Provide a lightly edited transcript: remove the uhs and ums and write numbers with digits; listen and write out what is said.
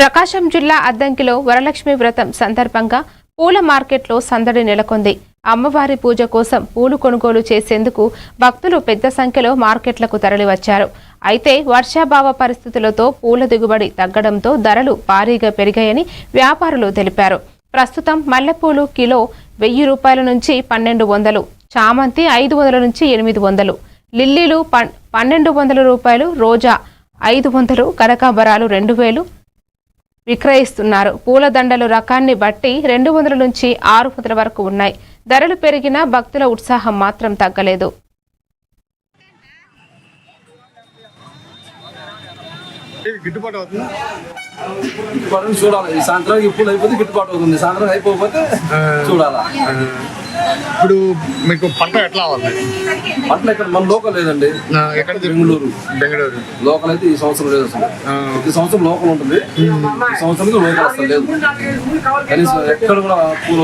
ప్రకాశం జిల్లా అద్దంకిలో వరలక్ష్మి వ్రతం సందర్భంగా పూల మార్కెట్లో సందడి నెలకొంది. అమ్మవారి పూజ కోసం పూలు కొనుగోలు చేసేందుకు భక్తులు పెద్ద సంఖ్యలో మార్కెట్లకు తరలివచ్చారు. అయితే వర్షాభావ పరిస్థితులతో పూల దిగుబడి తగ్గడంతో ధరలు భారీగా పెరిగాయని వ్యాపారులు తెలిపారు. ప్రస్తుతం మల్లెపూలు కిలో 1000 రూపాయల నుంచి 1200, చామంతి 500 నుంచి 800, లిల్లీలు 1200 రూపాయలు, రోజా 500, కనకాంబరాలు 2000 విక్రయిస్తున్నారు. పూలదండలు రకాన్ని బట్టి 200 నుంచి 600 వరకు ఉన్నాయి. ధరలు పెరిగినా భక్తుల ఉత్సాహం మాత్రం తగ్గలేదు. గిట్టుబాటు అవుతుంది. చూడాలి. ఈ సాయంత్రం ఇప్పుడు అయిపోతే గిట్టుబాటు అవుతుంది, సాయంత్రం అయిపోతే చూడాలా. ఇప్పుడు మీకు పంట ఎట్లా అవ్వాలి? పంట ఇక్కడ మన లోకల్ లేదండి. ఎక్కడ? బెంగళూరు లోకల్ అయితే ఈ సంవత్సరం లేదు అసలు. ఈ సంవత్సరం లోకల్ ఉంటుంది, ఈ సంవత్సరం లోకల్ అసలు లేదు. కనీసం ఎక్కడ కూడా పూలు